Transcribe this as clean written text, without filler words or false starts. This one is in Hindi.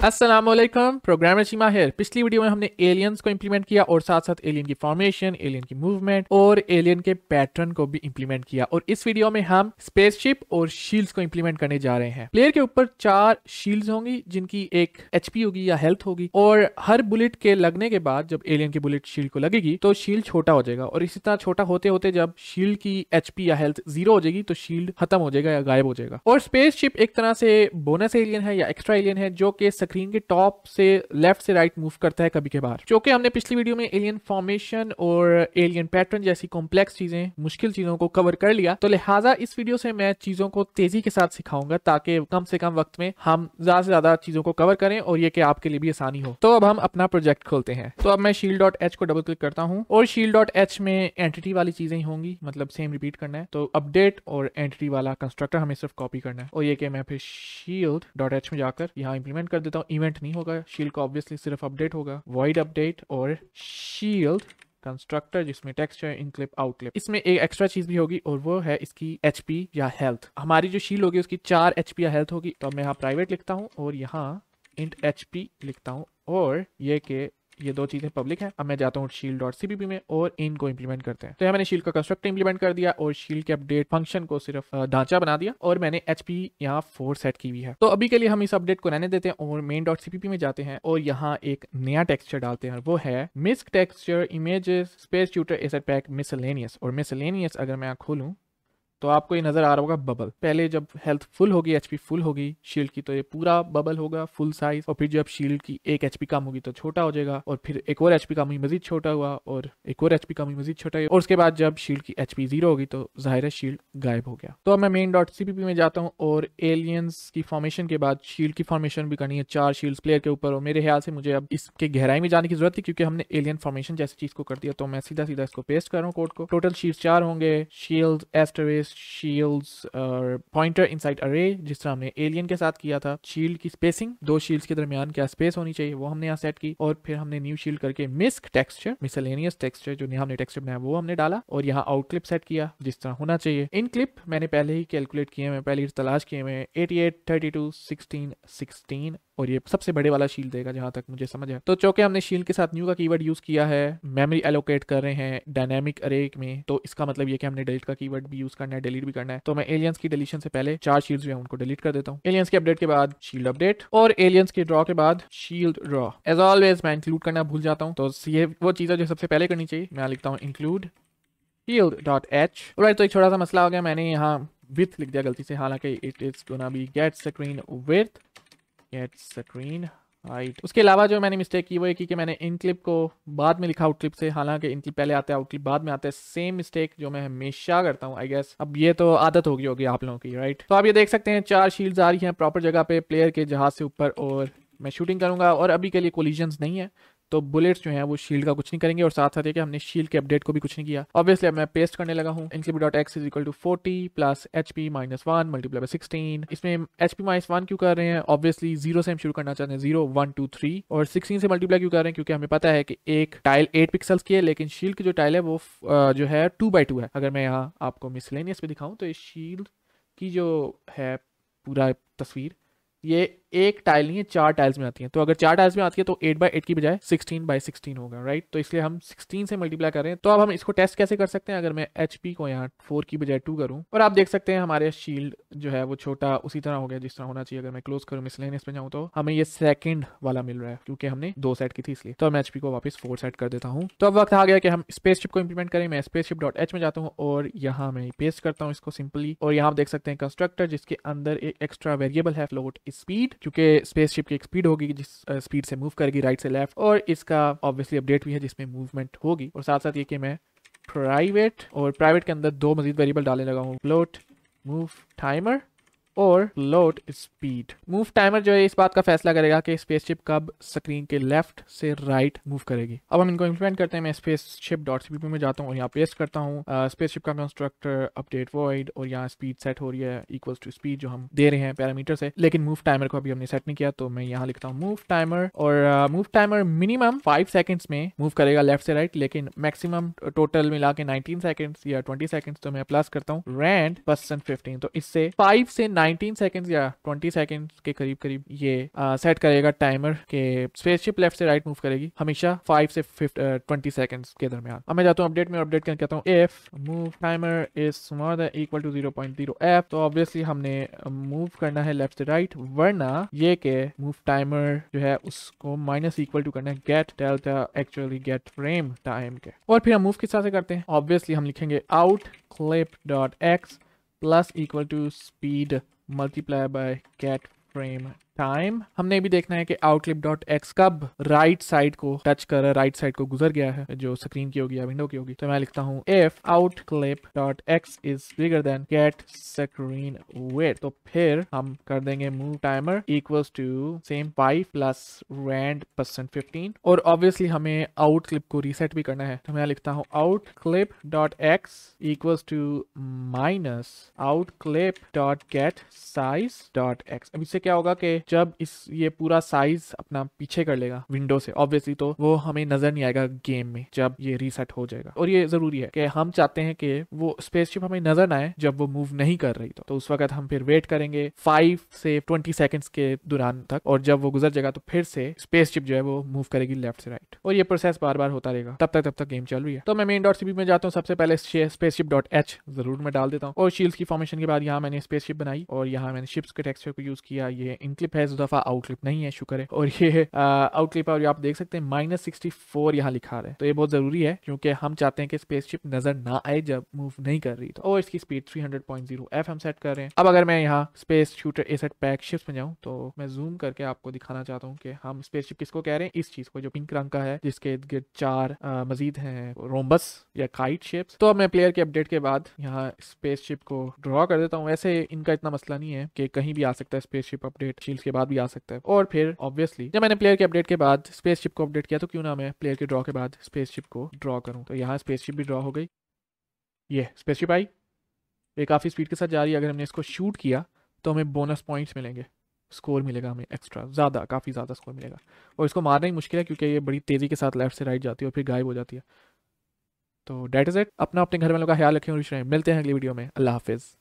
अस्सलाम वालेकुम, प्रोग्रामर शीमा है। पिछली वीडियो में हमने एलियंस को इंप्लीमेंट किया और साथ साथ एलियन की फॉर्मेशन, एलियन की मूवमेंट और एलियन के पैटर्न को भी इंप्लीमेंट किया। और इस वीडियो में हम स्पेसशिप और शील्ड्स को इंप्लीमेंट करने जा रहे हैं। प्लेयर के ऊपर 4 शील्ड्स होंगी जिनकी एक एचपी होगी या हेल्थ होगी, और हर बुलेट के लगने के बाद जब एलियन की बुलेट शील्ड को लगेगी तो शील्ड छोटा हो जाएगा, और इसी तरह छोटा होते होते जब शील्ड की एचपी या हेल्थ 0 हो जाएगी तो शील्ड खत्म हो जाएगा या गायब हो जाएगा। और स्पेसशिप एक तरह से बोनस एलियन है या एक्स्ट्रा एलियन है जो कि स्क्रीन के टॉप से लेफ्ट से राइट मूव करता है कभी कभार। जो कि हमने पिछली वीडियो में एलियन फॉर्मेशन और एलियन पैटर्न जैसी कॉम्प्लेक्स चीजें, मुश्किल चीजों को कवर कर लिया, तो लिहाजा इस वीडियो से मैं चीजों को तेजी के साथ सिखाऊंगा ताकि कम से कम वक्त में हम ज्यादा से ज्यादा चीजों को कवर करें और ये कि आपके लिए भी आसानी हो। तो अब हम अपना प्रोजेक्ट खोलते हैं। तो अब मैं shield.h को डबल क्लिक करता हूं और shield.h में एंटिटी वाली चीजें ही होंगी, मतलब सेम रिपीट करना है। तो अपडेट और एंटिटी वाला कंस्ट्रक्टर हमें सिर्फ कॉपी करना है, और ये कि मैं फिर shield.h में जाकर यहाँ इंप्लीमेंट कर देता हूँ। इवेंट नहीं होगा, शील्ड का ऑब्वियसली सिर्फ अपडेट होगा, void अपडेट और शील्ड कंस्ट्रक्टर जिसमें टेक्सचर, इनक्लिप, आउटक्लिप। इसमें एक एक्स्ट्रा चीज भी होगी और वो है इसकी एचपी या हेल्थ। हमारी जो शील्ड होगी उसकी 4 एचपी या हेल्थ होगी। तो मैं यहाँ प्राइवेट लिखता हूँ और यहाँ इंट एचपी लिखता हूँ, और ये कि ये दो चीजें पब्लिक हैं। अब मैं जाता हूँ shield.cpp में और इनको इंप्लीमेंट करते हैं। तो यहाँ मैंने शील्ड का कंस्ट्रक्टर इंप्लीमेंट कर दिया और शील्ड के अपडेट फंक्शन को सिर्फ ढांचा बना दिया, और मैंने एचपी यहाँ 4 सेट की हुई है। तो अभी के लिए हम इस अपडेट को रहने देते हैं और main.cpp में जाते हैं और यहाँ एक नया टेक्सचर डालते हैं, वो है misc texture images space shooter asset pack miscellaneous. और मिसलेनियस अगर मैं खोलूँ तो आपको ये नजर आ रहा होगा बबल। पहले जब हेल्थ फुल होगी, एचपी फुल होगी शील्ड की, तो ये पूरा बबल होगा फुल साइज, और फिर जब शील्ड की एक एचपी कम होगी तो छोटा हो जाएगा, और फिर एक और एचपी कम हुई मजीद छोटा हुआ, और एक और एचपी कम हुई मजीद छोटा हुआ, और उसके बाद जब शील्ड की एचपी 0 होगी तो जाहिर है शील्ड गायब हो गया। तो अब मैं main.cpp में जाता हूँ और एलियंस की फॉर्मेशन के बाद शील्ड की फॉर्मेशन भी करनी है 4 शील्ड प्लेयर के ऊपर। और मेरे ख्याल से मुझे अब इसके गहराई में जाने की जरूरत थी क्योंकि हमने एलियन फॉर्मेशन जैसी चीज को कर दिया। तो मैं सीधा सीधा इसको पेस्ट कर रहा हूँ कोड को। टोटल शील्ड 4 होंगे, शील्ड एस्टरिस्क, शील्ड्स और पॉइंटर इनसाइड अरे, जिस तरह हमने एलियन के साथ किया था। शील्ड की स्पेसिंग, 2 शील्ड्स के दरमियान क्या स्पेस होनी चाहिए वो हमने यहाँ सेट की, और फिर हमने न्यू शील्ड करके मिस्क टेक्सचर, मिसलेनियस टेक्सचर जो हमने टेक्सचर बनाया वो हमने डाला, और यहाँ आउट क्लिप सेट किया जिस तरह होना चाहिए। इन क्लिप मैंने पहले ही कैलकुलेट किए, मैं पहले ही तलाश किए मैं 88, 32, 16, 16, और ये सबसे बड़े वाला शील्ड देगा जहां तक मुझे समझ है। तो चूंकि हमने शील्ड के साथ न्यू का कीवर्ड यूज किया है, मेमोरी एलोकेट कर रहे हैं डायनामिक अरे में, तो इसका मतलब ये कि हमने डिलीट का कीवर्ड भी यूज करना है, डिलीट भी करना है। तो मैं एलियंस की डिलीशन से पहले 4 शील्ड्स जो है उनको डिलीट कर देता हूँ। एलियंस के अपडेट के बाद शील्ड अपडेट, और एलियंस के ड्रॉ के बाद शील्ड ड्रॉ। एज ऑलवेज मैं इंक्लूड करना भूल जाता हूँ, तो ये वो चीज़ है जो सबसे पहले करनी चाहिए। मैं लिखता हूँ इंक्लूड shield.h। राइट, तो एक छोटा सा मसला हो गया, मैंने यहाँ विथ लिख दिया गलती से, हालांकि it is gonna be get screen width, get screen height. उसके अलावा जो मैंने मिस्टेक की वो ये की कि मैंने इन क्लिप को बाद में लिखा आउट क्लिप से, हालांकि इन क्लिप पहले आता है आउट क्लिप बाद में आता है। सेम मिस्टेक जो मैं हमेशा करता हूँ आई गेस, अब ये तो आदत होगी आप लोगों की, राइट। तो आप ये देख सकते हैं 4 शील्ड्स आ रही हैं प्रॉपर जगह पे प्लेयर के जहाज से ऊपर, और मैं शूटिंग करूंगा, और अभी के लिए कोलिजन्स नहीं है तो बुलेट्स जो हैं वो शील्ड का कुछ नहीं करेंगे, और साथ साथ ये कि हमने शील्ड के अपडेट को भी कुछ नहीं किया। ऑब्वियसली अब मैं पेस्ट करने लगा हूँ। inclip.x is equal to 40 plus HP -1 multiply by 16। इसमें HP -1 क्यों कर रहे हैं? ऑब्वियसली 0 से हम शुरू करना चाहते हैं, 0 1 2 3, और 16 से मल्टीप्लाई क्यों कर रहे हैं? क्योंकि हमें पता है कि एक टाइल 8 पिक्सल्स की है, लेकिन शील्ड की जो टाइल है वो जो है 2x2 है। अगर मैं यहाँ आपको मिसलेनियस पे दिखाऊँ तो ये शील्ड की जो है पूरा तस्वीर, ये एक टाइल नहीं है, 4 टाइल्स में आती है। तो अगर 4 टाइल्स में आती है तो 8x8 की बजाय 16x16 होगा, राइट। तो इसलिए हम 16 से मल्टीप्लाई कर रहे हैं। तो अब हम इसको टेस्ट कैसे कर सकते हैं? अगर मैं HP को यहाँ 4 की बजाय 2 करूँ, और आप देख सकते हैं हमारे शील्ड जो है वो छोटा उसी तरह हो गया जिस तरह होना चाहिए। अगर मैं क्लोज करूँ मिसलेनियस पे जाऊँ तो हमें ये सेकंड वाला मिल रहा है क्योंकि हमने 2 सेट की थी इसलिए। तो मैं HP को वापस 4 सेट कर देता हूँ। तो अब वक्त आ गया कि हम स्पेसशिप को इंप्लीमेंट करें। मैं spaceship.h में जाता हूँ और यहाँ मैं पेस्ट करता हूँ इसको सिंपली, और यहाँ आप देख सकते हैं कंस्ट्रक्टर जिसके अंदर एक एक्स्ट्रा वेरिएबल है फ्लोट स्पीड, क्योंकि स्पेसशिप की एक स्पीड होगी जिस स्पीड से मूव करेगी राइट से लेफ्ट, और इसका ऑब्वियसली अपडेट भी है जिसमें मूवमेंट होगी। और साथ साथ ये कि मैं प्राइवेट के अंदर 2 मजीद वेरिएबल डालने लगा हूँ, फ्लोट मूव टाइमर और फ्लोट स्पीड। मूव टाइमर जो है इस बात का फैसला करेगा कि स्पेसशिप कब स्क्रीन के लेफ्ट से राइट मूव करेगी। अब हम इनको इंप्लीमेंट करते हैं। मैं spaceship.cpp में जाता हूँ और यहाँ पेस्ट करता हूँ स्पेसशिप का कंस्ट्रक्टर अपडेट वॉइड, और यहाँ स्पीड सेट हो रही है इक्वल्स टू स्पीड जो हम दे रहे हैं पैरामीटर से, लेकिन मूव टाइमर को अभी हमने सेट नहीं किया। तो मैं यहाँ लिखता हूँ मूव टाइमर, और मूव टाइमर मिनिमम 5 सेकेंड्स में मूव करेगा लेफ्ट से राइट, लेकिन मैक्सिमम टोटल मिला के 19 सेकेंड्स या 20 सेकेंड्स। तो मैं प्लस करता हूँ rand +15, तो इससे 5 से 19 सेकंड्स या 20 सेकंड्स के करीब करीब ये सेट करेगा टाइमर के स्पेसशिप लेफ्ट से राइट मूव करेगी हमेशा 5 से 20 सेकंड्स के दरमियान। अब मैं जाता हूँ अपडेट में, अपडेट करके कहता हूँ if move timer is smaller then equal to 0.0 f, तो ऑब्वियसली हमने मूव करना है लेफ्ट से राइट, वरना ये के मूव टाइमर जो है उसको माइनस इक्वल टू करना है get delta actually get frame time के। और फिर हम मूव किस तरह से करते हैं, ऑब्वियसली हम लिखेंगे out clip dot X plus equal to speed multiply by get frame time. हमने भी देखना है कि आउटक्लिप डॉट एक्स कब राइट साइड को टच कर, राइट साइड को गुजर गया है, जो स्क्रीन की होगी या विंडो की होगी। तो मैं लिखता हूँ if outclip dot x is bigger than get screen width, तो फिर हम कर देंगे move timer equals to same 5 plus rand percent 15, और ऑब्वियसली हमें आउट क्लिप को रीसेट भी करना है। तो मैं लिखता हूँ out clip dot X equals to minus out clip dot get size dot X. अब इससे क्या होगा कि जब ये पूरा साइज अपना पीछे कर लेगा विंडो से, ऑब्वियसली तो वो हमें नजर नहीं आएगा गेम में जब ये रीसेट हो जाएगा। और ये जरूरी है कि हम चाहते हैं कि वो स्पेसशिप हमें नजर ना आए जब वो मूव नहीं कर रही, तो उस वक्त हम फिर वेट करेंगे 5 से 20 सेकंड्स के दौरान तक, और जब वो गुजर जाएगा तो फिर से स्पेसशिप जो है वो मूव करेगी लेफ्ट से राइट, और ये प्रोसेस बार बार होता रहेगा तब तक गेम चल रही है। तो मैं मेन डॉट सीपी में जाता हूँ, सबसे पहले स्पेसशिप डॉट एच जरूर मैं डाल देता हूँ, और शील्ड्स की फॉर्मेशन के बाद यहाँ मैंने स्पेसशिप बनाई और यहाँ मैंने शिप्स के टेक्सचर को यूज किया। ये इनक्लिप है, इस दफा आउटक्लिप नहीं है, शुक्र है। और ये आउटक्लिप और आप देख सकते हैं -64 यहाँ लिखा रहा है, तो ये बहुत जरूरी है क्योंकि हम चाहते हैं कि स्पेसशिप नजर ना आए जब मूव नहीं कर रही। तो और इसकी स्पीड 300.0 f हम सेट कर रहे हैं। अब अगर मैं यहाँ space shooter asset pack shift में जाऊँ तो मैं जूम करके आपको दिखाना चाहता हूँ कि हम स्पेसशिप किसको कह रहे हैं, इस चीज को जो पिंक रंग का है जिसके इर्द गिर्द 4 मजीद हैं रोम्बस या काइट शेप्स। तो अब मैं प्लेयर के अपडेट के बाद यहाँ स्पेसशिप को ड्रॉ कर देता हूँ। वैसे इनका इतना मसला नहीं है कि कहीं भी आ सकता है स्पेसशिप अपडेट, शील्ड्स के बाद भी आ सकता है। और फिर ऑब्वियसली जब मैंने प्लेयर के अपडेट के बाद स्पेसशिप को अपडेट किया तो क्यों ना मैं प्लेयर के ड्रॉ के बाद स्पेसशिप को ड्रॉ करूं। तो यहाँ स्पेसशिप भी ड्रॉ हो गई, ये स्पेसशिप आई, ये काफ़ी स्पीड के साथ जा रही है। अगर हमने इसको शूट किया तो हमें बोनस पॉइंट्स मिलेंगे, स्कोर मिलेगा हमें एक्स्ट्रा, ज़्यादा, काफ़ी ज़्यादा स्कोर मिलेगा। और इसको मारना ही मुश्किल है क्योंकि ये बड़ी तेज़ी के साथ लेफ्ट से राइट जाती है और फिर गायब हो जाती है। तो डेट इज़ इट। अपने घर वालों का ख्याल रखें और मिलते हैं अगली वीडियो में। अल्लाह हाफिज़।